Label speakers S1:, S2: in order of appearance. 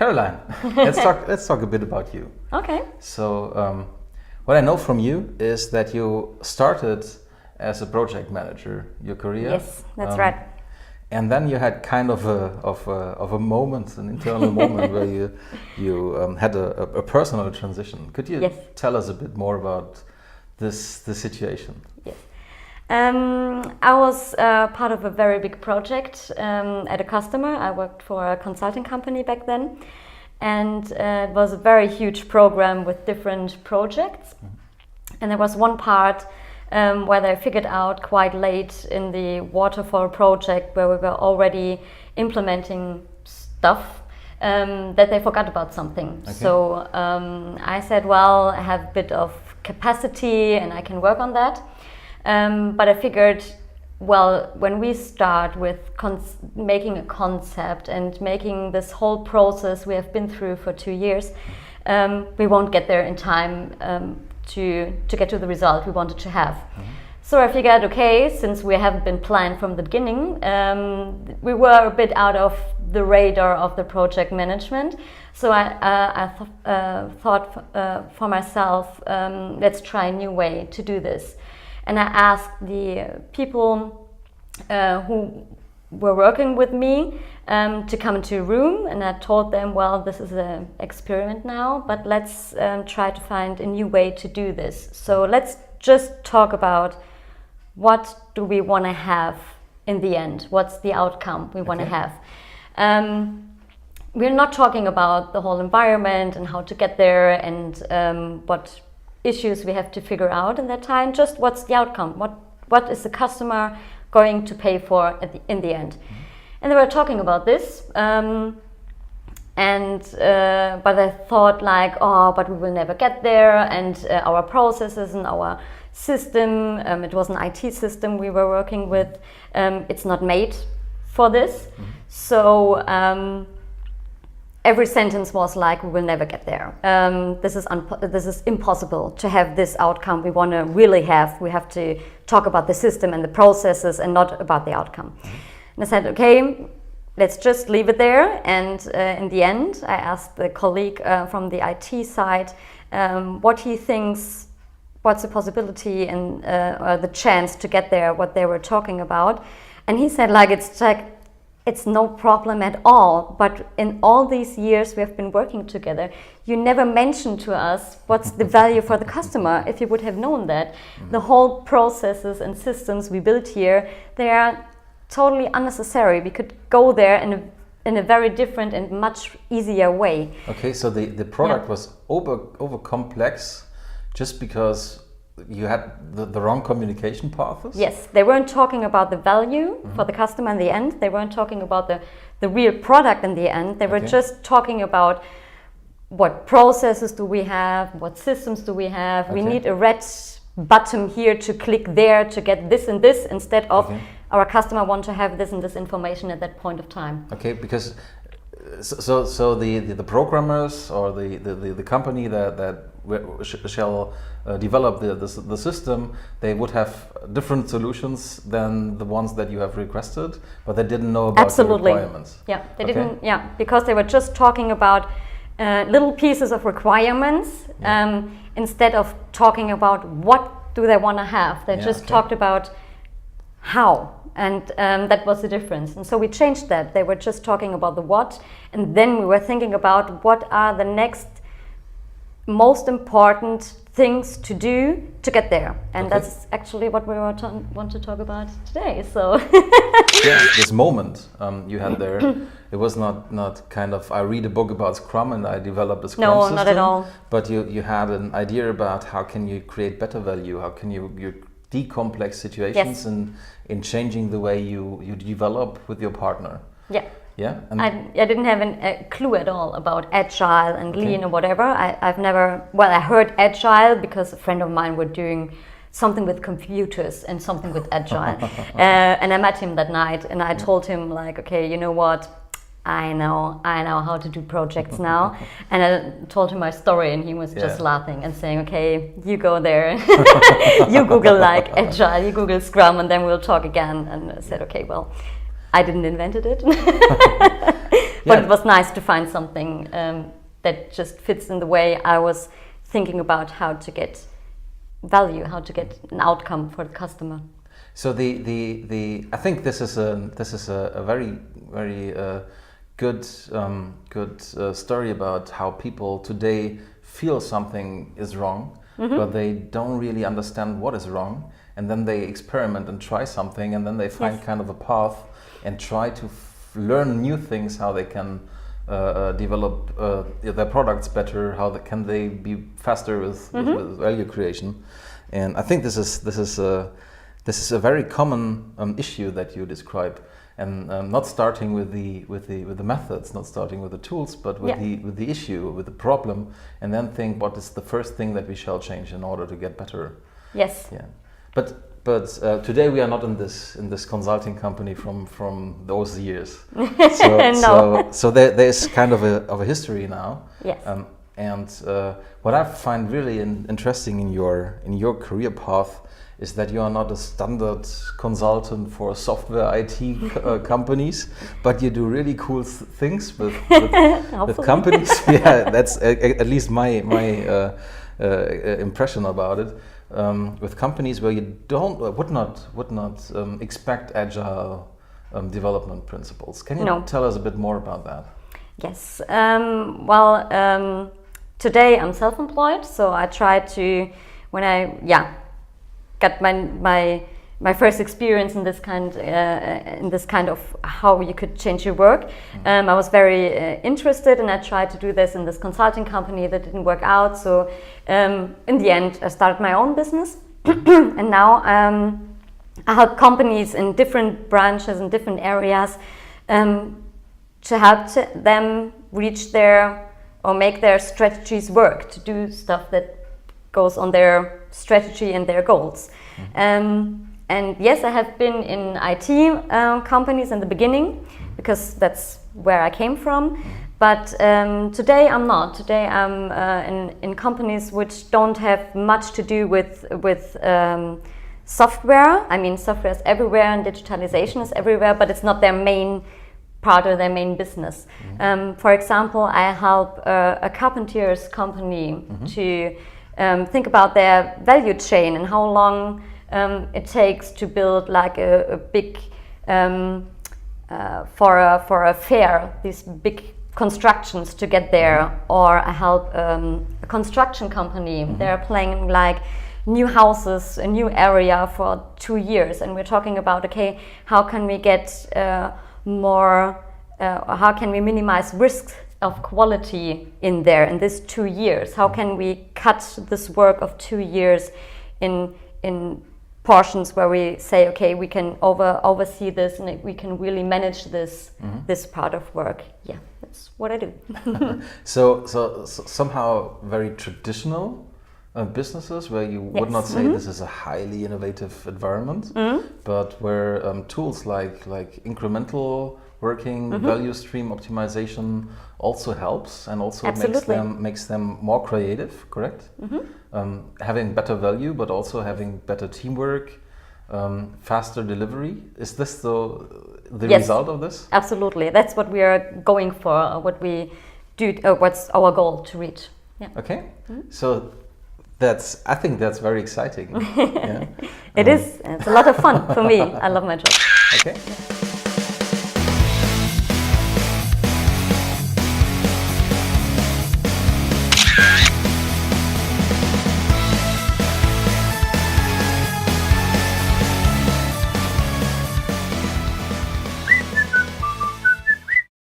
S1: Caroline, let's talk a bit about you.
S2: Okay.
S1: So, what I know from you is that you started as a project manager your career.
S2: Yes, that's right.
S1: And then you had kind of a moment, an internal moment where you had a personal transition. Could you tell us a bit more about this situation?
S2: Yes. I was part of a very big project at a customer. I worked for a consulting company back then, and it was a very huge program with different projects. And there was one part where they figured out quite late in the waterfall project, where we were already implementing stuff, that they forgot about something. Okay. So I said, well, I have a bit of capacity and I can work on that. But I figured, well, when we start with making a concept and making this whole process we have been through for 2 years, we won't get there in time to get to the result we wanted to have. So I figured, okay, since we haven't been planned from the beginning, we were a bit out of the radar of the project management. So I thought for myself, let's try a new way to do this. And I asked the people who were working with me to come into a room, and I told them, well, this is an experiment now, but let's try to find a new way to do this. So let's just talk about what do we want to have in the end? What's the outcome we want to have? We're not talking about the whole environment and how to get there and what issues we have to figure out in that time. Just what's the outcome? What is the customer going to pay for in the end? And they were talking about this, but I thought like, oh, but we will never get there, and our processes and our system, it was an IT system we were working with, it's not made for this. So every sentence was like, we will never get there. This is impossible to have this outcome we want to really have. We have to talk about the system and the processes and not about the outcome. And I said, okay, let's just leave it there. And in the end, I asked the colleague from the IT side what he thinks, what's the possibility and the chance to get there, what they were talking about. And he said, it's no problem at all, but in all these years we have been working together, you never mentioned to us what's the value for the customer. If you would have known that, the whole processes and systems we built here, they are totally unnecessary. We could go there in a very different and much easier way.
S1: Okay, so the product was over complex just because you had the wrong communication paths?
S2: Yes, they weren't talking about the value for the customer in the end. They weren't talking about the real product in the end. They were just talking about what processes do we have, what systems do we have. We need a red button here to click there to get this and this, instead of our customer want to have this and this information at that point of time.
S1: Okay, because so the programmers or the company that shall develop the system, they would have different solutions than the ones that you have requested, but they didn't know about the requirements.
S2: Yeah, they didn't. Yeah, because they were just talking about little pieces of requirements instead of talking about what do they want to have. They just talked about how. And that was the difference. And so we changed that. They were just talking about the what, and then we were thinking about what are the next most important things to do to get there. And that's actually what we want to talk about today. So
S1: this moment you had there, it was not kind of, I read a book about Scrum and I developed a Scrum system.
S2: No, not at all.
S1: But you had an idea about how can you create better value, how can you decomplex situations in changing the way you develop with your partner. Yeah, and
S2: I didn't have a clue at all about agile and lean or whatever. I've never, well, I heard agile because a friend of mine were doing something with computers and something with agile. And I met him that night and I told him like, okay, you know what? I know how to do projects now. And I told him my story and he was just laughing and saying, okay, you go there, you Google like agile, you Google Scrum, and then we'll talk again. And I said, okay, well, I didn't invent it. but
S1: Yeah.
S2: it was nice to find something that just fits in the way I was thinking about how to get value, how to get an outcome for the customer.
S1: So I think this is a very good story about how people today feel something is wrong, but they don't really understand what is wrong, and then they experiment and try something, and then they find
S2: Yes.
S1: kind of a path and try to learn new things, how they can develop their products better, how can they be faster with value creation. And I think this is a very common issue that you describe, and not starting with the methods, not starting with the tools, but with the issue, with the problem, and then think what is the first thing that we shall change in order to get better.
S2: Yes.
S1: Yeah, but today we are not in this consulting company from those years. So
S2: No.
S1: so there's kind of a history now.
S2: Yes.
S1: And what I find really interesting in your career path is that you are not a standard consultant for software IT companies, but you do really cool things with companies. Yeah, that's at least my impression about it. With companies where you would not expect agile development principles. Can you tell us a bit more about that?
S2: Yes. Today I'm self-employed, so I try to, when I got my first experience in this kind of how you could change your work. I was very interested, and I tried to do this in this consulting company that didn't work out. So in the end, I started my own business, and now I help companies in different branches in different areas to help them reach or make their strategies work, to do stuff that goes on their strategy and their goals. And yes, I have been in IT companies in the beginning, because that's where I came from. But today I'm not. Today I'm in companies which don't have much to do with software. I mean, software is everywhere and digitalization is everywhere, but it's not their main part of their main business. For example, I help a carpenter's company to think about their value chain and how long it takes to build like a big for a fair, these big constructions to get there. Or I help a construction company. They're planning like new houses, a new area for 2 years, and we're talking about, okay, how can we get how can we minimize risks of quality in there in this 2 years? How can we cut this work of 2 years in portions where we say, okay, we can oversee this and we can really manage this part of work? Yeah, that's what I do.
S1: So somehow very traditional businesses where you would not say this is a highly innovative environment, but where tools like incremental working, value stream optimization also helps, and also makes them more creative, correct? Having better value, but also having better teamwork, faster delivery. Is this the result of this?
S2: Absolutely. That's what we are going for, what we do, what's our goal to reach. Yeah.
S1: Okay. So I think that's very exciting. Yeah.
S2: It is. It's a lot of fun for me. I love my job.
S1: Okay.